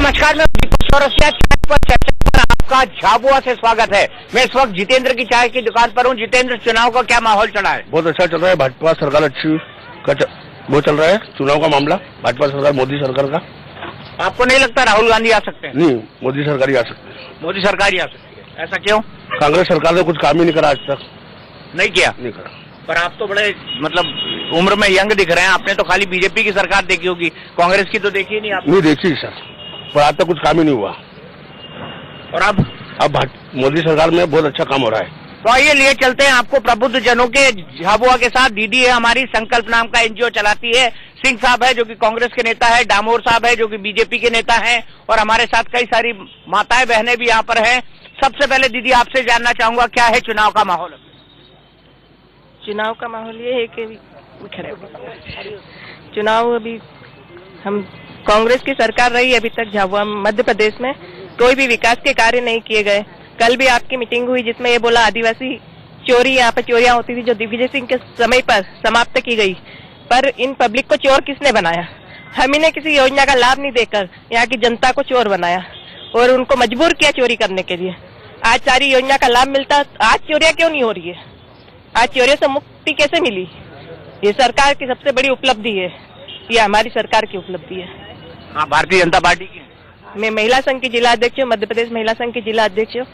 नमस्कार, मैं दीपक चौरसिया पर चर्चा पर आपका झाबुआ से स्वागत है। मैं इस वक्त जितेंद्र की चाय की दुकान पर हूँ। जितेंद्र, चुनाव का क्या माहौल चला है? बहुत अच्छा चल रहा है। भाजपा सरकार अच्छी वो चल रहा है। चुनाव का मामला भाजपा सरकार, मोदी सरकार का। आपको नहीं लगता राहुल गांधी आ सकते हैं? नहीं, मोदी सरकार ही आ सकती है। मोदी सरकार ही आ सकती है, ऐसा क्यों? कांग्रेस सरकार ने कुछ काम ही नहीं करा, आज तक नहीं किया। नहीं करा। पर आप तो बड़े मतलब उम्र में यंग दिख रहे हैं। आपने तो खाली बीजेपी की सरकार देखी होगी, कांग्रेस की तो देखी ही नहीं आपने। नहीं देखी सर, पर आज तक कुछ काम ही नहीं हुआ। और अब मोदी सरकार में बहुत अच्छा काम हो रहा है। तो आइए लिए चलते हैं आपको प्रबुद्ध जनों के झाबुआ के साथ। दीदी है हमारी, संकल्प नाम का एनजीओ चलाती है। सिंह साहब है जो कि कांग्रेस के नेता है, डामोर साहब है जो कि बीजेपी के नेता हैं, और हमारे साथ कई सारी माताएं बहनें भी यहाँ पर हैं। सबसे पहले दीदी आपसे जानना चाहूंगा, क्या है चुनाव का माहौल? चुनाव का माहौल ये है कि चुनाव अभी हम कांग्रेस की सरकार रही अभी तक झाबुआ मध्य प्रदेश में कोई भी विकास के कार्य नहीं किए गए। कल भी आपकी मीटिंग हुई जिसमें ये बोला आदिवासी चोरी, यहाँ पर चोरियां होती थी जो दिग्विजय सिंह के समय पर समाप्त की गई, पर इन पब्लिक को चोर किसने बनाया? हम इन्हें किसी योजना का लाभ नहीं देकर यहाँ की जनता को चोर बनाया और उनको मजबूर किया चोरी करने के लिए। आज सारी योजना का लाभ मिलता, आज चोरियां क्यों नहीं हो रही है? आज चोरियों से मुक्ति कैसे मिली? ये सरकार की सबसे बड़ी उपलब्धि है, ये हमारी सरकार की उपलब्धि है। हाँ, भारतीय जनता पार्टी की। मैं महिला संघ की जिला अध्यक्ष हूँ, मध्य प्रदेश महिला संघ की जिला अध्यक्ष हूँ,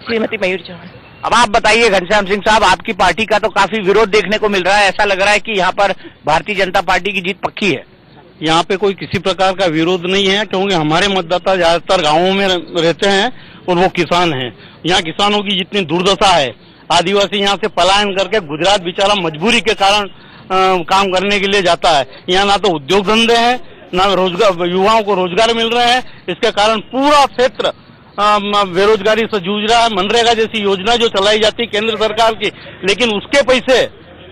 श्रीमती मयूर चौहान। अब आप बताइए घनश्याम सिंह साहब, आपकी पार्टी का तो काफी विरोध देखने को मिल रहा है। ऐसा लग रहा है कि यहाँ पर भारतीय जनता पार्टी की जीत पक्की है। यहाँ पे कोई किसी प्रकार का विरोध नहीं है, क्योंकि हमारे मतदाता ज्यादातर गाँवों में रहते हैं और वो किसान हैं। यहाँ किसानों की जितनी दुर्दशा है, आदिवासी यहाँ से पलायन करके गुजरात बेचारा मजबूरी के कारण काम करने के लिए जाता है। यहाँ ना तो उद्योग धंधे हैं, ना रोजगार, युवाओं को रोजगार मिल रहे हैं। इसके कारण पूरा क्षेत्र बेरोजगारी से जूझ रहा है। मनरेगा जैसी योजना जो चलाई जाती है केंद्र सरकार की, लेकिन उसके पैसे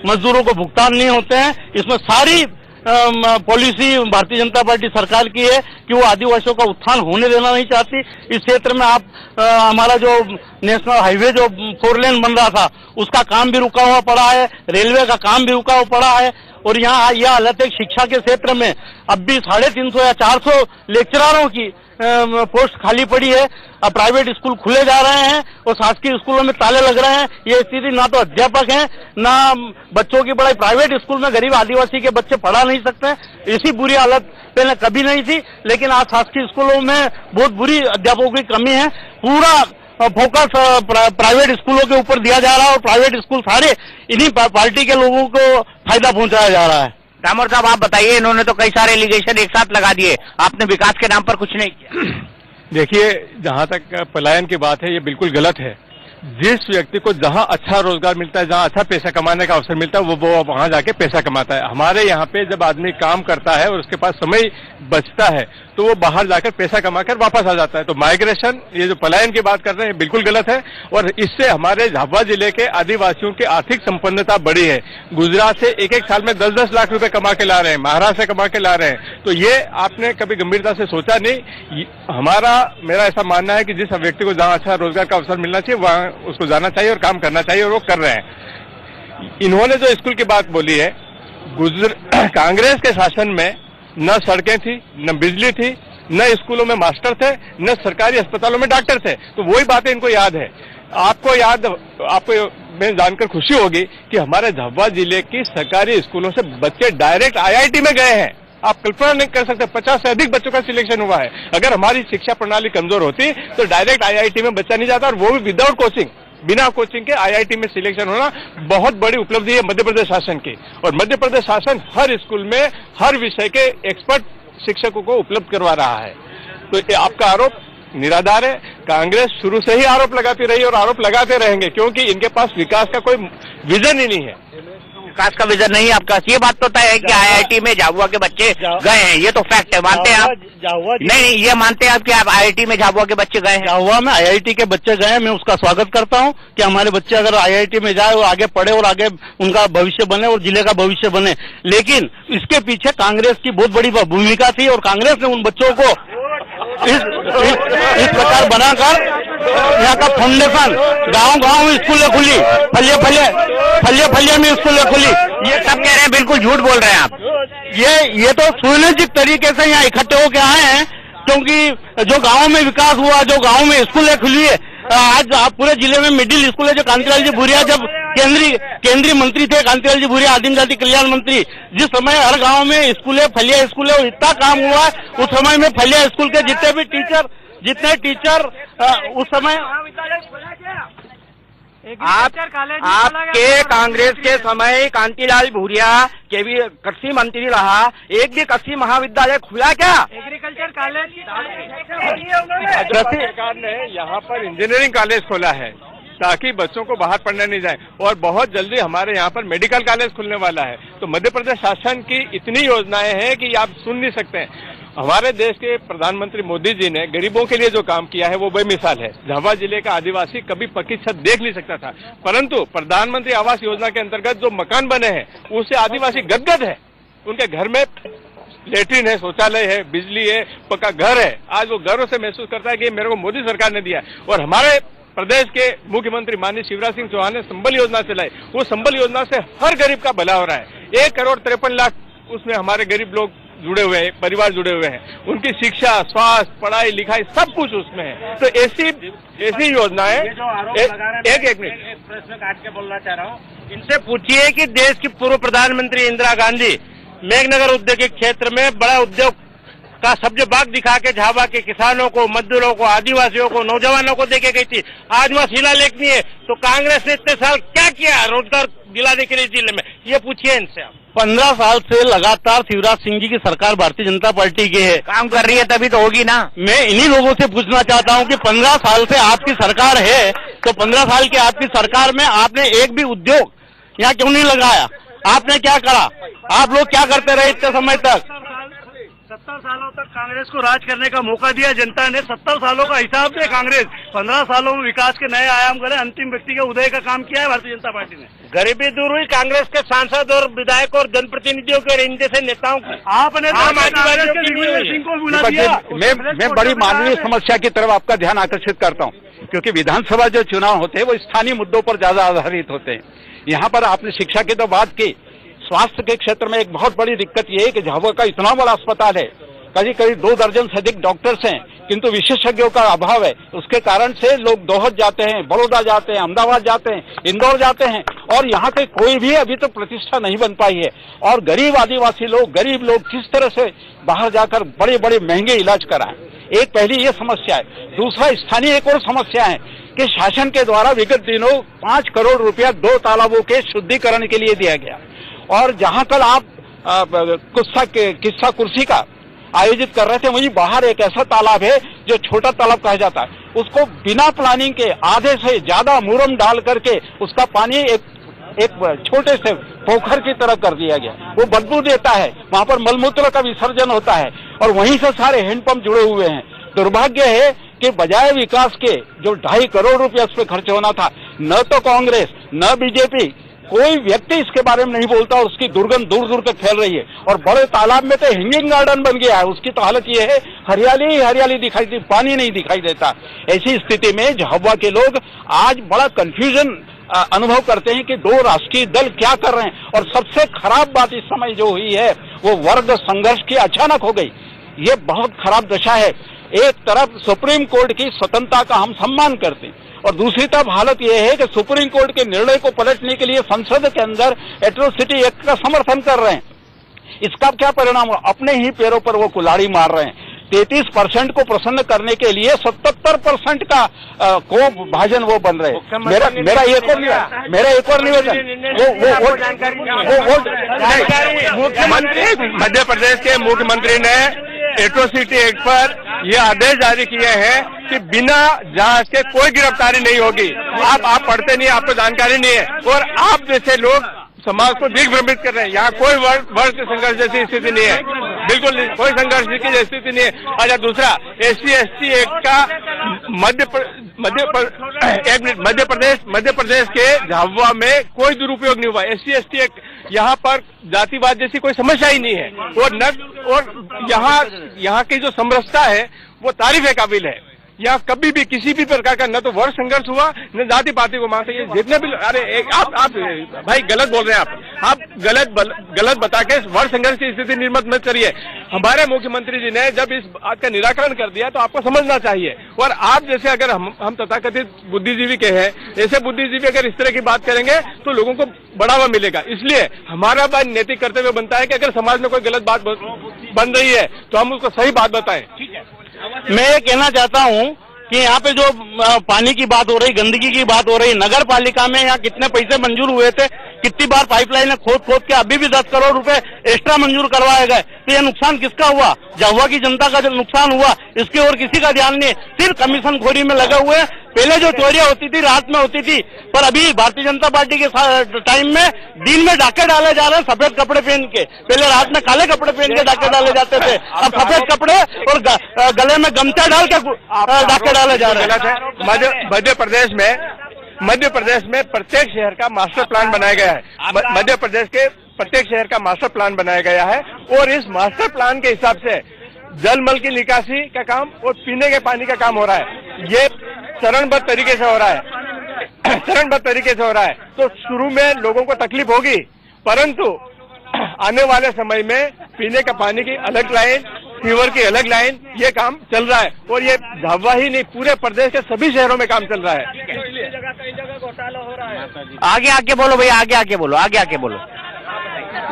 मजदूरों को भुगतान नहीं होते हैं। इसमें सारी पॉलिसी भारतीय जनता पार्टी सरकार की है कि वो आदिवासियों का उत्थान होने देना नहीं चाहती। इस क्षेत्र में आप हमारा जो नेशनल हाईवे जो 4 लेन बन रहा था उसका काम भी रुका हुआ पड़ा है, रेलवे का काम भी रुका हुआ पड़ा है। और यहाँ यह हालत है शिक्षा के क्षेत्र में अब भी 350 या 400 लेक्चररों की पोस्ट खाली पड़ी है। अब प्राइवेट स्कूल खुले जा रहे हैं और शासकीय स्कूलों में ताले लग रहे हैं। ये स्थिति, ना तो अध्यापक हैं ना बच्चों की पढ़ाई। प्राइवेट स्कूल में गरीब आदिवासी के बच्चे पढ़ा नहीं सकते। ऐसी बुरी हालत पहले कभी नहीं थी, लेकिन आज शासकीय स्कूलों में बहुत बुरी अध्यापकों की कमी है। पूरा फोकस प्राइवेट स्कूलों के ऊपर दिया जा रहा है और प्राइवेट स्कूल सारे इन्हीं पार्टी के लोगों को फायदा पहुंचाया जा रहा है। डामोर साहब, आप बताइए, इन्होंने तो कई सारे एलिगेशन एक साथ लगा दिए, आपने विकास के नाम पर कुछ नहीं किया। देखिए, जहाँ तक पलायन की बात है, ये बिल्कुल गलत है। जिस व्यक्ति को जहाँ अच्छा रोजगार मिलता है, जहाँ अच्छा पैसा कमाने का अवसर मिलता है, वो वहाँ जाके पैसा कमाता है। हमारे यहाँ पे जब आदमी काम करता है और उसके पास समय बचता है तो वो बाहर जाकर पैसा कमाकर वापस आ जाता है। तो माइग्रेशन, ये जो पलायन की बात कर रहे हैं, बिल्कुल गलत है और इससे हमारे झाबुआ जिले के आदिवासियों की आर्थिक संपन्नता बढ़ी है। गुजरात से एक साल में 10-10 लाख रुपए कमा के ला रहे हैं, महाराष्ट्र से कमा के ला रहे हैं। तो ये आपने कभी गंभीरता से सोचा नहीं। मेरा ऐसा मानना है कि जिस व्यक्ति को जहाँ अच्छा रोजगार का अवसर मिलना चाहिए वहाँ उसको जाना चाहिए और काम करना चाहिए, और वो कर रहे हैं। इन्होंने जो स्कूल की बात बोली है, कांग्रेस के शासन में न सड़कें थी, न बिजली थी, न स्कूलों में मास्टर थे, न सरकारी अस्पतालों में डॉक्टर थे। तो वही बातें इनको याद है। आपको में जानकर खुशी होगी कि हमारे झाबुआ जिले की सरकारी स्कूलों से बच्चे डायरेक्ट IIT में गए हैं। आप कल्पना नहीं कर सकते, 50 से अधिक बच्चों का सिलेक्शन हुआ है। अगर हमारी शिक्षा प्रणाली कमजोर होती तो डायरेक्ट IIT में बच्चा नहीं जाता, और वो भी विदाउट कोचिंग, बिना कोचिंग के IIT में सिलेक्शन होना बहुत बड़ी उपलब्धि है मध्य प्रदेश शासन की। और मध्य प्रदेश शासन हर स्कूल में हर विषय के एक्सपर्ट शिक्षकों को उपलब्ध करवा रहा है। तो ये आपका आरोप निराधार है। कांग्रेस शुरू से ही आरोप लगाती रही और आरोप लगाते रहेंगे, क्योंकि इनके पास विकास का कोई विजन ही नहीं है। विकास का विजन नहीं है आपका। ये बात तो तय है कि IIT में झाबुआ के बच्चे गए हैं, ये तो फैक्ट है, मानते हैं आप? नहीं, ये मानते हैं आप कि आप IIT में झाबुआ के बच्चे गए हैं? झाबुआ में IIT के बच्चे गए हैं, मैं उसका स्वागत करता हूं कि हमारे बच्चे अगर IIT में जाए और आगे पढ़े और आगे उनका भविष्य बने और जिले का भविष्य बने। लेकिन इसके पीछे कांग्रेस की बहुत बड़ी भूमिका थी और कांग्रेस ने उन बच्चों को इस प्रकार बनाकर यहाँ का फाउंडेशन, गांव-गांव में स्कूलें खुली, फलिया में स्कूलें खुली। ये सब कह रहे हैं, बिल्कुल झूठ बोल रहे हैं आप। ये तो सुनिश्चित तरीके से यहाँ इकट्ठे होके आए हैं क्योंकि जो गांव में विकास हुआ, जो गांव में स्कूलें खुली है, आज पूरे जिले में मिडिल स्कूल है। जो कांतिलाल जी भूरिया जब केंद्रीय मंत्री थे, कांतिलाल जी भूरिया आदिम जाति कल्याण मंत्री, जिस समय हर गांव में स्कूलें, फलिया स्कूल है, इतना काम हुआ, उस समय में फलिया स्कूल के जितने टीचर उस समय आपके कांग्रेस के समय कांतिलाल भूरिया के भी कृषि मंत्री रहा, एक भी कृषि महाविद्यालय खुला क्या? एग्रीकल्चर कॉलेज सरकार ने यहाँ पर इंजीनियरिंग कॉलेज खोला है ताकि बच्चों को बाहर पढ़ने नहीं जाए, और बहुत जल्दी हमारे यहाँ पर मेडिकल कॉलेज खुलने वाला है। तो मध्य प्रदेश शासन की इतनी योजनाएं हैं कि आप सुन नहीं सकते हैं। हमारे देश के प्रधानमंत्री मोदी जी ने गरीबों के लिए जो काम किया है वो बेमिसाल है। झाबुआ जिले का आदिवासी कभी पक्की छत देख नहीं सकता था, परंतु प्रधानमंत्री आवास योजना के अंतर्गत जो मकान बने हैं उससे आदिवासी गदगद है। उनके घर में लेटरिन है, शौचालय है, बिजली है, पक्का घर है। आज वो गर्व से महसूस करता है कि मेरे को मोदी सरकार ने दिया है। और हमारे प्रदेश के मुख्यमंत्री माननीय शिवराज सिंह चौहान ने संबल योजना चलाई, वो संबल योजना से हर गरीब का भला हो रहा है। 1,53,00,000 उसमें हमारे गरीब लोग जुड़े हुए हैं, परिवार जुड़े हुए हैं। उनकी शिक्षा, स्वास्थ्य, पढ़ाई लिखाई सब कुछ उसमें है। तो ऐसी योजनाएं एक मिनट प्रश्न काट के बोलना चाह रहा हूँ, इनसे पूछिए कि देश की पूर्व प्रधानमंत्री इंदिरा गांधी मेघनगर औद्योगिक क्षेत्र में बड़ा उद्योग का सब्ज बाग दिखा के झाबुआ के किसानों को, मजदूरों को, आदिवासियों को, नौजवानों को देके गई थी। आज वहाँ शिलालेख नहीं है, तो कांग्रेस ने इतने साल क्या किया रोजगार दिलाने के लिए जिले में? ये पूछिए इनसे आप। 15 साल से लगातार शिवराज सिंह जी की सरकार भारतीय जनता पार्टी की है, काम कर रही है तभी तो होगी ना। मैं इन्हीं लोगों से पूछना चाहता हूं कि 15 साल से आपकी सरकार है, तो 15 साल की आपकी सरकार में आपने एक भी उद्योग यहाँ क्यों नहीं लगाया? आपने क्या करा? आप लोग क्या करते रहे इतने समय तक? 70 सालों तक कांग्रेस को राज करने का मौका दिया जनता ने। 70 सालों का हिसाब दे कांग्रेस। 15 सालों में विकास के नए आयाम करे, अंतिम व्यक्ति के उदय का काम किया है भारतीय जनता पार्टी ने। गरीबी दूर हुई कांग्रेस के सांसद और विधायक और जनप्रतिनिधियों के और इन जैसे नेताओं की। आपने सिंह को बुला दिया। मैं बड़ी मानवीय समस्या की तरफ आपका ध्यान आकर्षित करता हूं, क्योंकि विधानसभा जो चुनाव होते हैं वो स्थानीय मुद्दों पर ज्यादा आधारित होते हैं। यहाँ पर आपने शिक्षा की तो बात की, स्वास्थ्य के क्षेत्र में एक बहुत बड़ी दिक्कत ये है कि झाबुआ का इतना बड़ा अस्पताल है, करीब 2 दर्जन से अधिक डॉक्टर्स हैं, किंतु विशेषज्ञों का अभाव है। उसके कारण से लोग दोहद जाते हैं, बड़ौदा जाते हैं, अहमदाबाद जाते हैं, इंदौर जाते हैं, और यहाँ पे कोई भी अभी तो प्रतिष्ठा नहीं बन पाई है। और गरीब आदिवासी लोग, गरीब लोग किस तरह से बाहर जाकर बड़े बड़े महंगे इलाज कराएं, एक पहली ये समस्या है। दूसरा, स्थानीय एक और समस्या है कि शासन के द्वारा विगत दिनों 5 करोड़ रुपया 2 तालाबों के शुद्धिकरण के लिए दिया गया, और जहां कल आप किस्सा कुर्सी का आयोजित कर रहे थे, वहीं बाहर एक ऐसा तालाब है जो छोटा तालाब कहा जाता है, उसको बिना प्लानिंग के आधे से ज्यादा मुरम डाल करके उसका पानी एक छोटे से पोखर की तरह कर दिया गया। वो बदबू देता है, वहां पर मलमूत्र का विसर्जन होता है, और वहीं से सारे हैंडपंप जुड़े हुए हैं। दुर्भाग्य है कि बजाय विकास के जो 2.5 करोड़ रुपया उस पर खर्च होना था, न तो कांग्रेस न बीजेपी, कोई व्यक्ति इसके बारे में नहीं बोलता, और उसकी दुर्गंध दूर दूर तक फैल रही है। और बड़े तालाब में तो हैंगिंग गार्डन बन गया है, उसकी तो हालत ये है हरियाली ही हरियाली दिखाई देती, पानी नहीं दिखाई देता। ऐसी स्थिति में झाबुआ के लोग आज बड़ा कंफ्यूजन अनुभव करते हैं कि 2 राष्ट्रीय दल क्या कर रहे हैं। और सबसे खराब बात इस समय जो हुई है वो वर्ग संघर्ष की अचानक हो गई। ये बहुत खराब दशा है। एक तरफ सुप्रीम कोर्ट की स्वतंत्रता का हम सम्मान करते हैं, और दूसरी तरफ हालत यह है कि सुप्रीम कोर्ट के निर्णय को पलटने के लिए संसद के अंदर एट्रोसिटी एक्ट का समर्थन कर रहे हैं। इसका क्या परिणाम हो? अपने ही पैरों पर वो कुल्हाड़ी मार रहे हैं। 33% को प्रसन्न करने के लिए 77% का को भाजन वो बन रहे हैं। मेरा एक और निवेदन, मुख्यमंत्री मध्य प्रदेश के मुख्यमंत्री ने एट्रोसिटी एक्ट पर ये आदेश जारी किए हैं कि बिना जांच के कोई गिरफ्तारी नहीं होगी। आप पढ़ते नहीं, आपको जानकारी नहीं है, और आप जैसे लोग समाज को दिग्भ्रमित कर रहे हैं। यहाँ कोई वर्ग संघर्ष जैसी स्थिति नहीं है, बिल्कुल नहीं, कोई संघर्ष की स्थिति नहीं है। अच्छा, दूसरा, SC/ST एक्ट का मध्य प्रदेश के झाबुआ में कोई दुरुपयोग नहीं हुआ। SC/ST एक्ट यहाँ पर जातिवाद जैसी कोई समस्या ही नहीं है, और यहाँ की जो समरसता है वो तारीफ काबिल है। यहाँ कभी भी किसी भी प्रकार का न तो वर्ग संघर्ष हुआ न जाति पाति को मानते। ये जितने भी आप भाई गलत बोल रहे हैं, आप गलत बता के वर्ग संघर्ष की स्थिति निर्मित मत करिए। हमारे मुख्यमंत्री जी ने जब इस बात का निराकरण कर दिया तो आपको समझना चाहिए। और आप जैसे अगर हम तथाकथित बुद्धिजीवी के हैं, ऐसे बुद्धिजीवी अगर इस तरह की बात करेंगे तो लोगों को बढ़ावा मिलेगा। इसलिए हमारा बात नैतिक कर्तव्य बनता है कि अगर समाज में कोई गलत बात बन रही है तो हम उसको सही बात बताएं। मैं ये कहना चाहता हूँ कि यहाँ पे जो पानी की बात हो रही, गंदगी की बात हो रही, नगर पालिका में यहाँ कितने पैसे मंजूर हुए थे, कितनी बार पाइपलाइन खोद के अभी भी 10 करोड़ रुपए एक्स्ट्रा मंजूर करवाए गए। तो ये नुकसान किसका हुआ? झाबुआ की जनता का जो नुकसान हुआ इसके और किसी का ध्यान नहीं है, सिर्फ कमीशन खोरी में लगे हुए। पहले जो चोरियां होती थी रात में होती थी, पर अभी भारतीय जनता पार्टी के टाइम में दिन में डाके डाले जा रहे हैं सफेद कपड़े पहन के। पहले रात में काले कपड़े पहन के डाके डाले जाते थे, अब सफेद कपड़े और गले में गमछा डाल के डाके डाले जा रहे हैं। मध्य प्रदेश में प्रत्येक शहर का मास्टर प्लान बनाया गया है। मध्य प्रदेश के प्रत्येक शहर का मास्टर प्लान बनाया गया है और इस मास्टर प्लान के हिसाब से जलमल की निकासी का काम और पीने के पानी का काम हो रहा है। ये चरणबद्ध तरीके से हो रहा है। तो शुरू में लोगों को तकलीफ होगी, परंतु आने वाले समय में पीने का पानी की अलग लाइन, फीवर की अलग लाइन, ये काम चल रहा है। और ये झाबुआ ही नहीं, पूरे प्रदेश के सभी शहरों में काम चल रहा है। कई जगह घोटाला हो रहा है। आगे आके बोलो भैया, आगे बोलो।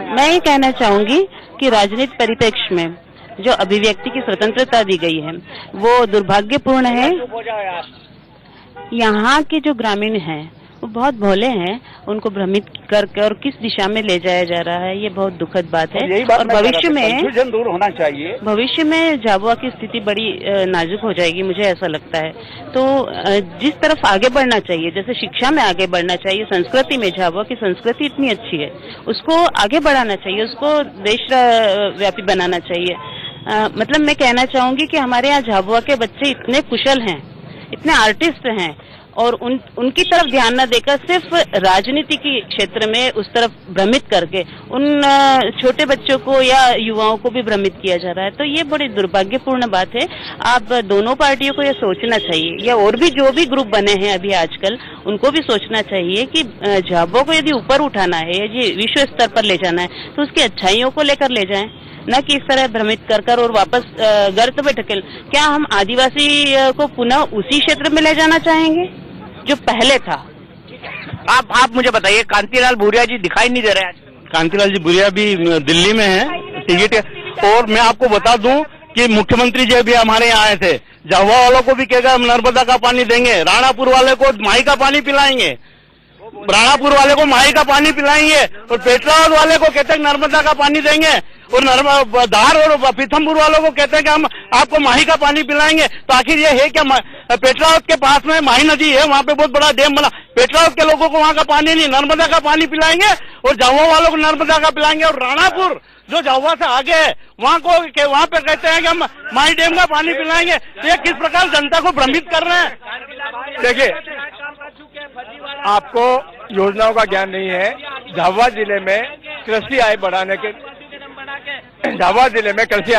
मैं ये कहना चाहूंगी कि राजनीतिक परिप्रेक्ष्य में जो अभिव्यक्ति की स्वतंत्रता दी गई है वो दुर्भाग्यपूर्ण है। यहाँ के जो ग्रामीण हैं वो बहुत भोले हैं, उनको भ्रमित करके और किस दिशा में ले जाया जा रहा है, ये बहुत दुखद बात है। और भविष्य में दूर होना चाहिए। भविष्य में झाबुआ की स्थिति बड़ी नाजुक हो जाएगी, मुझे ऐसा लगता है। तो जिस तरफ आगे बढ़ना चाहिए, जैसे शिक्षा में आगे बढ़ना चाहिए, संस्कृति में, झाबुआ की संस्कृति इतनी अच्छी है, उसको आगे बढ़ाना चाहिए, उसको देश व्यापी बनाना चाहिए। मतलब मैं कहना चाहूंगी कि हमारे यहाँ झाबुआ के बच्चे इतने कुशल हैं, इतने आर्टिस्ट हैं, और उनकी तरफ ध्यान न देकर सिर्फ राजनीति के क्षेत्र में उस तरफ भ्रमित करके उन छोटे बच्चों को या युवाओं को भी भ्रमित किया जा रहा है। तो ये बड़ी दुर्भाग्यपूर्ण बात है। आप दोनों पार्टियों को ये सोचना चाहिए, या और भी जो भी ग्रुप बने हैं अभी आजकल, उनको भी सोचना चाहिए कि झाबुआ को यदि ऊपर उठाना है, यदि विश्व स्तर पर ले जाना है, तो उसकी अच्छाइयों को लेकर ले जाएं, न कि इस तरह भ्रमित कर और वापस गर्त में ढकेल। क्या हम आदिवासी को पुनः उसी क्षेत्र में ले जाना चाहेंगे जो पहले था? आप मुझे बताइए, कांतिलाल भूरिया जी दिखाई नहीं दे रहे हैं। कांतिलाल जी भूरिया भी दिल्ली में है टिकट। और मैं आपको बता दूं कि मुख्यमंत्री जी भी हमारे यहाँ आए थे। झाबुआ वालों को भी कहेगा हम नर्मदा का पानी देंगे, राणापुर वाले को माही का पानी पिलाएंगे, राणापुर वाले को माही का पानी पिलाएंगे, और पेटरावत वाले को कहते हैं नर्मदा का पानी देंगे, और धार और पीथमपुर वालों को कहते हैं कि हम आपको माही का पानी पिलाएंगे। तो आखिर ये है क्या? पेटरावत के पास में माही नदी है, वहाँ पे बहुत बड़ा डैम बना, पेटरावत के लोगों को वहाँ का पानी नहीं, नर्मदा का पानी पिलाएंगे, और झाबुआ वालों को नर्मदा का पिलाएंगे, और राणापुर जो झाबुआ से आगे है वहाँ पे कहते हैं कि हम माही डैम का पानी पिलाएंगे। तो ये किस प्रकार जनता को भ्रमित कर रहे हैं? देखिए, आपको योजनाओं का ज्ञान नहीं है। झाबुआ जिले में कृषि आय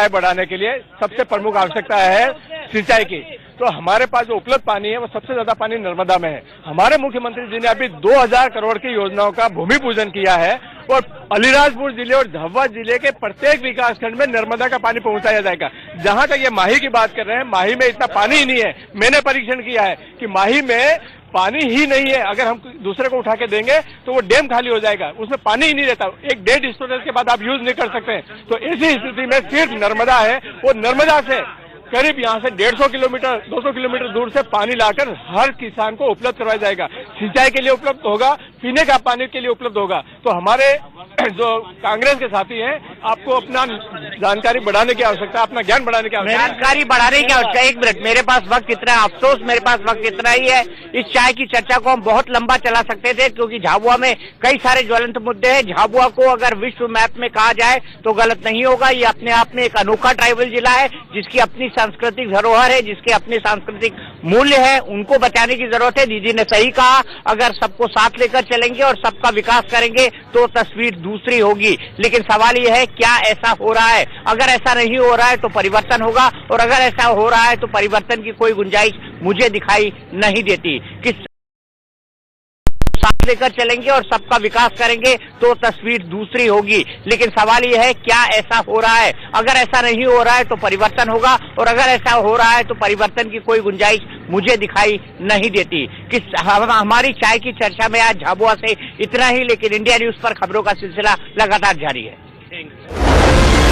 बढ़ाने के लिए सबसे प्रमुख आवश्यकता है सिंचाई की। तो हमारे पास जो उपलब्ध पानी है वो सबसे ज्यादा पानी नर्मदा में है। हमारे मुख्यमंत्री जी ने अभी 2000 करोड़ की योजनाओं का भूमि पूजन किया है, और अलीराजपुर जिले और झाबुआ जिले के प्रत्येक विकास खंड में नर्मदा का पानी पहुंचाया जाएगा। जहां तक ये माही की बात कर रहे हैं, माही में इतना पानी ही नहीं है। मैंने परीक्षण किया है कि माही में पानी ही नहीं है। अगर हम दूसरे को उठा के देंगे तो वो डैम खाली हो जाएगा, उसमें पानी ही नहीं रहता। एक डेढ़ स्टोरेज के बाद आप यूज नहीं कर सकते। तो ऐसी स्थिति में सिर्फ नर्मदा है, और नर्मदा से करीब यहाँ से 150 किलोमीटर 200 किलोमीटर दूर से पानी लाकर हर किसान को उपलब्ध करवाया जाएगा। सिंचाई के लिए उपलब्ध होगा, पीने का पानी के लिए उपलब्ध होगा। तो हमारे जो कांग्रेस के साथी हैं, आपको अपना जानकारी बढ़ाने की आवश्यकता, अपना ज्ञान बढ़ाने की आवश्यकता। जानकारी बढ़ाने की आवश्यकता। एक मिनट, मेरे पास वक्त इतना है, अफसोस मेरे पास वक्त इतना ही है। इस चाय की चर्चा को हम बहुत लंबा चला सकते थे, क्योंकि झाबुआ में कई सारे ज्वलंत मुद्दे हैं। झाबुआ को अगर विश्व मैप में कहा जाए तो गलत नहीं होगा। ये अपने आप में एक अनोखा ट्राइबल जिला है, जिसकी अपनी सांस्कृतिक धरोहर है, जिसके अपने सांस्कृतिक मूल्य है, उनको बचाने की जरूरत है। दीदी ने सही कहा, अगर सबको साथ लेकर चलेंगे और सबका विकास करेंगे तो तस्वीर दूसरी होगी। लेकिन सवाल यह है क्या ऐसा हो रहा है? अगर ऐसा नहीं हो रहा है तो परिवर्तन होगा, और अगर ऐसा हो रहा है तो परिवर्तन की कोई गुंजाइश मुझे दिखाई नहीं देती। किस साथ लेकर चलेंगे और सबका विकास करेंगे तो तस्वीर दूसरी होगी। लेकिन सवाल यह है, क्या ऐसा हो रहा है? अगर ऐसा नहीं हो रहा है तो परिवर्तन होगा, और अगर ऐसा हो रहा है तो परिवर्तन की कोई गुंजाइश मुझे दिखाई नहीं देती। हमारी चाय की चर्चा में आज झाबुआ से इतना ही, लेकिन इंडिया न्यूज पर खबरों का सिलसिला लगातार जारी है।